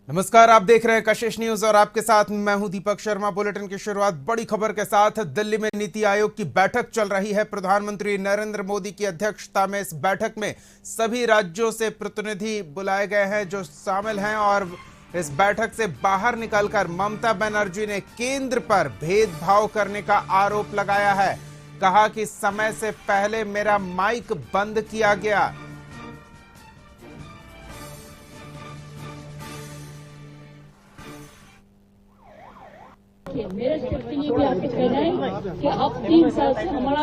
नमस्कार, आप देख रहे हैं कशिश न्यूज और आपके साथ मैं हूं दीपक शर्मा। बुलेटिन की शुरुआत बड़ी खबर के साथ। दिल्ली में नीति आयोग की बैठक चल रही है। प्रधानमंत्री नरेंद्र मोदी की अध्यक्षता में इस बैठक में सभी राज्यों से प्रतिनिधि बुलाए गए हैं जो शामिल हैं और इस बैठक से बाहर निकलकर ममता बनर्जी ने केंद्र पर भेदभाव करने का आरोप लगाया है। कहा कि समय से पहले मेरा माइक बंद किया गया। मेरे स्टेट के लिए भी आपको कहना है कि आप 3 साल से हमारा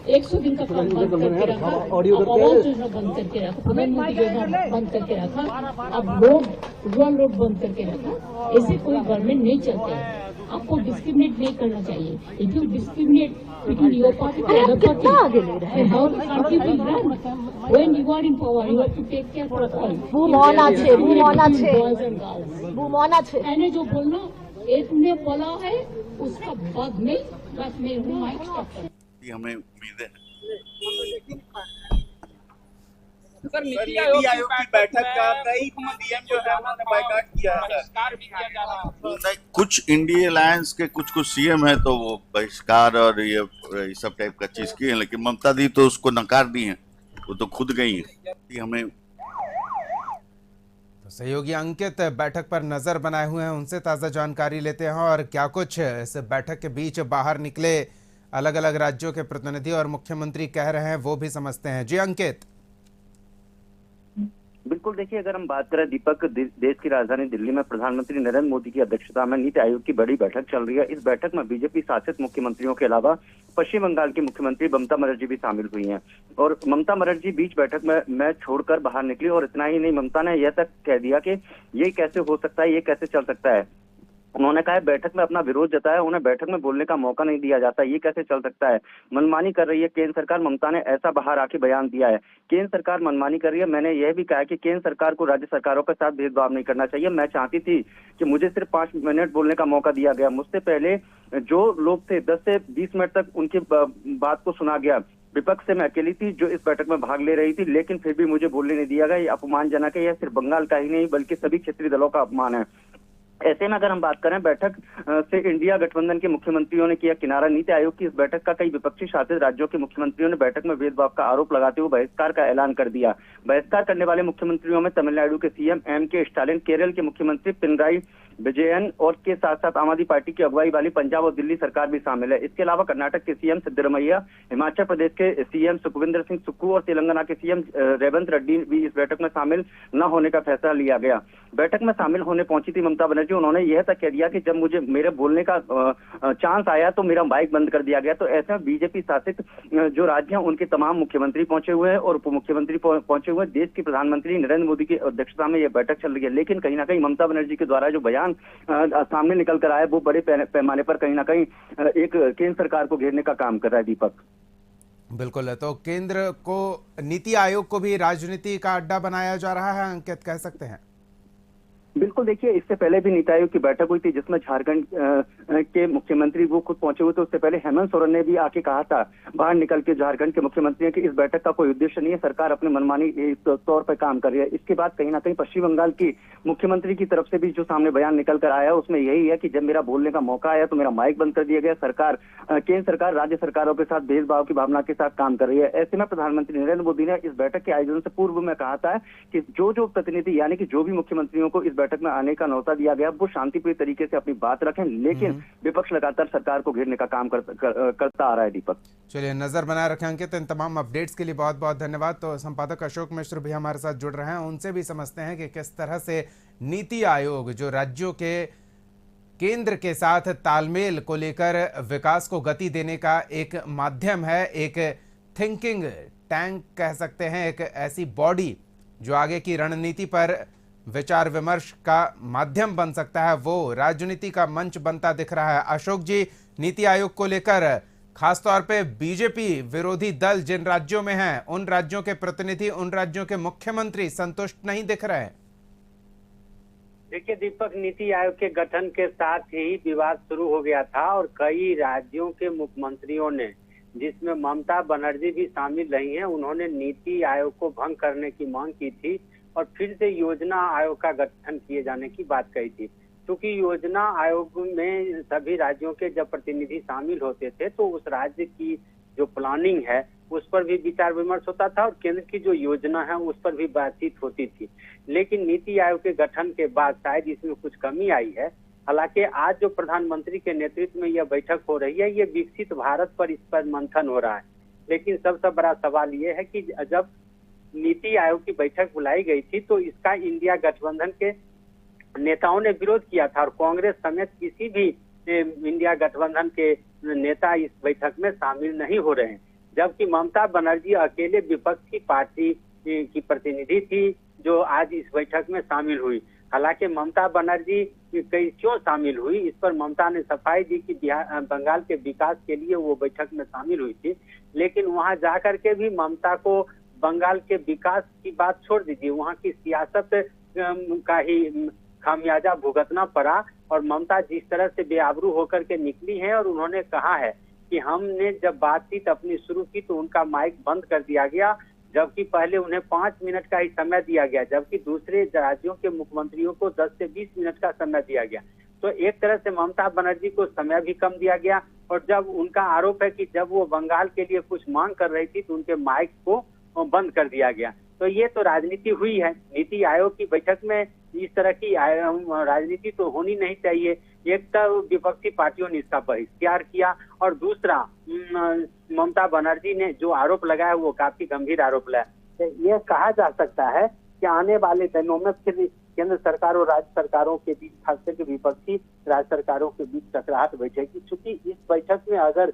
100 दिन का काम बंद करके रखा, अब आवास योजना बंद करके रखा, प्रधानमंत्री योजना बंद करके रखा, अब रुरल रोड बंद करके रखा। ऐसे कोई गवर्नमेंट नहीं चलते हैं। आपको डिस्क्रिमिनेट नहीं करना चाहिए। If you discriminate between your party and other party, then how the country will run? When you are in power, you have to take care for all. Boman আছে Boys and girls. বুমন আছে मैंने जो बोलना एक ने बोला है उसका बाद में बस मैं हूँ माइक स्टॉप कर। हमें उम्मीद है सर नीति आयोग की बैठक का कई सीएम जो है उन्होंने बायकॉट किया है, बहिष्कार भी किया जा रहा है। नहीं, कुछ इंडिया अलायंस के कुछ सीएम है तो वो बहिष्कार और ये सब टाइप का चीज की है, लेकिन ममता दी तो उसको नकार दी है, वो तो खुद गई है। हमें तो सहयोगी अंकित बैठक पर नजर बनाए हुए हैं, उनसे ताजा जानकारी लेते हैं और क्या कुछ इस बैठक के बीच बाहर निकले अलग अलग राज्यों के प्रतिनिधि और मुख्यमंत्री कह रहे हैं वो भी समझते हैं। जी अंकित। बिल्कुल, देखिए अगर हम बात करें दीपक, देश की राजधानी दिल्ली में प्रधानमंत्री नरेंद्र मोदी की अध्यक्षता में नीति आयोग की बड़ी बैठक चल रही है। इस बैठक में बीजेपी शासित मुख्यमंत्रियों के अलावा पश्चिम बंगाल की मुख्यमंत्री ममता बनर्जी भी शामिल हुई हैं और ममता बनर्जी बीच बैठक में मैं छोड़कर बाहर निकली और इतना ही नहीं, ममता ने यह तक कह दिया कि ये कैसे हो सकता है, ये कैसे चल सकता है। उन्होंने कहा है बैठक में अपना विरोध जताया, उन्हें बैठक में बोलने का मौका नहीं दिया जाता, ये कैसे चल सकता है, मनमानी कर रही है केंद्र सरकार। ममता ने ऐसा बाहर आके बयान दिया है, केंद्र सरकार मनमानी कर रही है। मैंने यह भी कहा कि केंद्र सरकार को राज्य सरकारों के साथ भेदभाव नहीं करना चाहिए। मैं चाहती थी कि मुझे सिर्फ 5 मिनट बोलने का मौका दिया गया, मुझसे पहले जो लोग थे 10 से 20 मिनट तक उनकी बात को सुना गया। विपक्ष से मैं अकेली थी जो इस बैठक में भाग ले रही थी, लेकिन फिर भी मुझे बोलने नहीं दिया गया। ये अपमानजनक है। यह सिर्फ बंगाल का ही नहीं बल्कि सभी क्षेत्रीय दलों का अपमान है। ऐसे में अगर हम बात करें बैठक से इंडिया गठबंधन के मुख्यमंत्रियों ने किया किनारा। नीति आयोग की इस बैठक का कई विपक्षी शासित राज्यों के मुख्यमंत्रियों ने बैठक में भेदभाव का आरोप लगाते हुए बहिष्कार का ऐलान कर दिया। बहिष्कार करने वाले मुख्यमंत्रियों में तमिलनाडु के सीएम एम.के. स्टालिन, केरल के मुख्यमंत्री पिनराई विजयन और के साथ साथ आम आदमी पार्टी की अगुवाई वाली पंजाब और दिल्ली सरकार भी शामिल है। इसके अलावा कर्नाटक के सीएम सिद्धरमैया, हिमाचल प्रदेश के सीएम सुखविंदर सिंह सुक्खू और तेलंगाना के सीएम रेवंत रेड्डी भी इस बैठक में शामिल न होने का फैसला लिया गया। बैठक में शामिल होने पहुंची थी ममता बनर्जी। उन्होंने यह तक कह दिया कि जब मुझे मेरे बोलने का चांस आया तो मेरा माइक बंद कर दिया गया। तो ऐसे में बीजेपी शासित जो राज्य हैं उनके तमाम मुख्यमंत्री पहुंचे हुए हैं और उप मुख्यमंत्री पहुंचे हुए हैं। देश की प्रधानमंत्री नरेंद्र मोदी की अध्यक्षता में यह बैठक चल रही है, लेकिन कहीं ना कहीं ममता बनर्जी के द्वारा जो बयान सामने निकल कर आया वो बड़े पैमाने पर कहीं ना कहीं एक केंद्र सरकार को घेरने का काम कर रहा है। दीपक, बिल्कुल है, तो केंद्र को, नीति आयोग को भी राजनीति का अड्डा बनाया जा रहा है, अंकित कह सकते हैं। बिल्कुल, देखिए इससे पहले भी नीति आयोग की बैठक हुई थी जिसमें झारखंड के मुख्यमंत्री वो खुद पहुंचे हुए थे। उससे पहले हेमंत सोरेन ने भी आके कहा था बाहर निकल के झारखंड के मुख्यमंत्री की इस बैठक का कोई उद्देश्य नहीं है, सरकार अपने मनमानी तौर पर काम कर रही है। इसके बाद कहीं ना कहीं पश्चिम बंगाल की मुख्यमंत्री की तरफ से भी जो सामने बयान निकल कर आया उसमें यही है कि जब मेरा बोलने का मौका आया तो मेरा माइक बंद कर दिया गया। सरकार, केंद्र सरकार राज्य सरकारों के साथ भेदभाव की भावना के साथ काम कर रही है। ऐसे में प्रधानमंत्री नरेंद्र मोदी ने इस बैठक के आयोजन से पूर्व में कहा था कि जो प्रतिनिधि यानी कि जो भी मुख्यमंत्रियों को इस बैठक में आने का न्योता दिया गया वो शांतिप्रिय तरीके से अपनी बात रखें, लेकिन विपक्ष लगातार सरकार को घेरने का काम करता आ रहा है। दीपक, चलिए नजर बनाए रखें अंकित। इन तमाम अपडेट्स के लिए बहुत बहुत धन्यवाद। तो संपादक अशोक मिश्र भी हमारे साथ जुड़ रहे हैं, उनसे भी समझते हैं कि किस तरह से नीति आयोग जो राज्यों के केंद्र के साथ तालमेल को लेकर विकास को गति देने का एक माध्यम है, एक थिंकिंग टैंक कह सकते हैं, एक ऐसी बॉडी जो आगे की रणनीति पर विचार विमर्श का माध्यम बन सकता है, वो राजनीति का मंच बनता दिख रहा है। अशोक जी, नीति आयोग को लेकर खासतौर पे बीजेपी विरोधी दल जिन राज्यों में हैं उन राज्यों के प्रतिनिधि, उन राज्यों के मुख्यमंत्री संतुष्ट नहीं दिख रहे हैं। देखिए दीपक, नीति आयोग के गठन के साथ ही विवाद शुरू हो गया था और कई राज्यों के मुख्यमंत्रियों ने, जिसमें ममता बनर्जी भी शामिल रही हैं, उन्होंने नीति आयोग को भंग करने की मांग की थी और फिर से योजना आयोग का गठन किए जाने की बात कही थी। क्योंकि योजना आयोग में सभी राज्यों के जब प्रतिनिधि शामिल होते थे तो उस राज्य की जो प्लानिंग है उस पर भी विचार विमर्श होता था और केंद्र की जो योजना है उस पर भी बातचीत होती थी। लेकिन नीति आयोग के गठन के बाद शायद इसमें कुछ कमी आई है। हालांकि आज जो प्रधानमंत्री के नेतृत्व में यह बैठक हो रही है, ये विकसित भारत पर इस पर मंथन हो रहा है। लेकिन सबसे बड़ा सवाल ये है कि जब नीति आयोग की बैठक बुलाई गई थी तो इसका इंडिया गठबंधन के नेताओं ने विरोध किया था और कांग्रेस समेत किसी भी इंडिया गठबंधन के नेता इस बैठक में शामिल नहीं हो रहे हैं। जबकि ममता बनर्जी अकेले विपक्ष की पार्टी की प्रतिनिधि थी जो आज इस बैठक में शामिल हुई। हालांकि ममता बनर्जी क्यों शामिल हुई इस पर ममता ने सफाई दी कि बंगाल के विकास के लिए वो बैठक में शामिल हुई थी। लेकिन वहां जाकर के भी ममता को बंगाल के विकास की बात छोड़ दीजिए, वहां की सियासत का ही खामियाजा भुगतना पड़ा। और ममता जिस तरह से बेआबरू होकर के निकली है और उन्होंने कहा है कि हमने जब बातचीत अपनी शुरू की तो उनका माइक बंद कर दिया गया, जबकि पहले उन्हें 5 मिनट का ही समय दिया गया, जबकि दूसरे राज्यों के मुख्यमंत्रियों को 10 से 20 मिनट का समय दिया गया। तो एक तरह से ममता बनर्जी को समय भी कम दिया गया। और जब उनका आरोप है कि जब वो बंगाल के लिए कुछ मांग कर रही थी तो उनके माइक को बंद कर दिया गया। तो ये तो राजनीति हुई है। नीति आयोग की बैठक में इस तरह की राजनीति तो होनी नहीं चाहिए। एक तो विपक्षी पार्टियों ने इसका बहिष्कार किया और दूसरा ममता बनर्जी ने जो आरोप लगाया वो काफी गंभीर आरोप लगाया। ये कहा जा सकता है कि आने वाले दिनों में फिर केंद्र सरकार और राज्य सरकारों के बीच, खास करके विपक्षी राज्य सरकारों के बीच टकराहट बैठेगी। चूंकि इस बैठक में अगर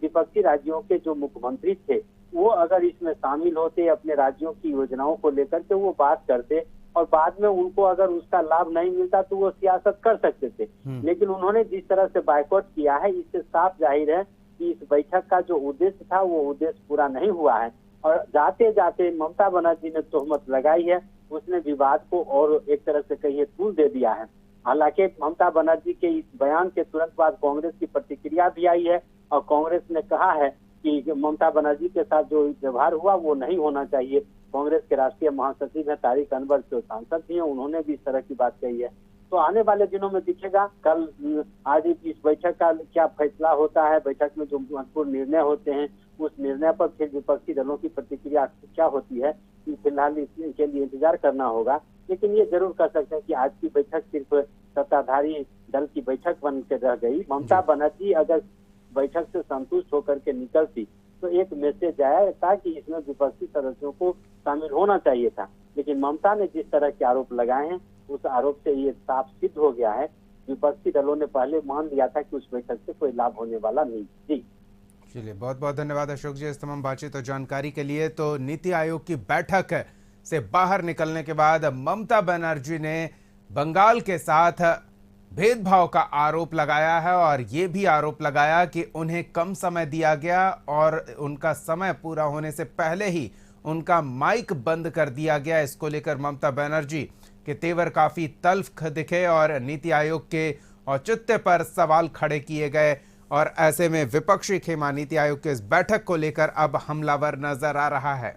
विपक्षी राज्यों के जो मुख्यमंत्री थे वो अगर इसमें शामिल होते, अपने राज्यों की योजनाओं को लेकर के वो बात करते और बाद में उनको अगर उसका लाभ नहीं मिलता तो वो सियासत कर सकते थे। लेकिन उन्होंने जिस तरह से बायकॉट किया है इससे साफ जाहिर है कि इस बैठक का जो उद्देश्य था वो उद्देश्य पूरा नहीं हुआ है। और जाते जाते ममता बनर्जी ने तोहमत लगाई है, उसने विवाद को और एक तरह से कहिए तूल दे दिया है। हालांकि ममता बनर्जी के इस बयान के तुरंत बाद कांग्रेस की प्रतिक्रिया भी आई है और कांग्रेस ने कहा है कि ममता बनर्जी के साथ जो व्यवहार हुआ वो नहीं होना चाहिए। कांग्रेस के राष्ट्रीय महासचिव है तारिक अनवर जो सांसद भी हैं, उन्होंने भी इस तरह की बात कही है। तो आने वाले दिनों में दिखेगा कल आज इस बैठक का क्या फैसला होता है, बैठक में जो महत्वपूर्ण निर्णय होते हैं उस निर्णय पर फिर विपक्षी दलों की प्रतिक्रिया क्या होती है, फिलहाल इसके लिए इंतजार करना होगा। लेकिन ये जरूर कर सकते हैं कि आज की बैठक सिर्फ सत्ताधारी दल की बैठक बन के रह गई। ममता बनर्जी अगर बैठक से संतुष्ट होकर के निकलती तो एक मैसेज आया था कि इसमें विपक्षी सदस्यों को शामिल होना चाहिए था। लेकिन ममता ने जिस तरह के आरोप लगाए हैं उस आरोप से ये साफ सिद्ध हो गया है, विपक्षी दलों ने पहले मान लिया था कि उस बैठक से कोई लाभ होने वाला नहीं। जी चलिए, बहुत बहुत धन्यवाद अशोक जी इस तमाम बातचीत और जानकारी के लिए। तो नीति आयोग की बैठक से बाहर निकलने के बाद ममता बनर्जी ने बंगाल के साथ भेदभाव का आरोप लगाया है और ये भी आरोप लगाया कि उन्हें कम समय दिया गया और उनका समय पूरा होने से पहले ही उनका माइक बंद कर दिया गया। इसको लेकर ममता बनर्जी के तेवर काफी तल्ख दिखे और नीति आयोग के औचित्य पर सवाल खड़े किए गए। और ऐसे में विपक्षी खेमा नीति आयोग के इस बैठक को लेकर अब हमलावर नजर आ रहा है।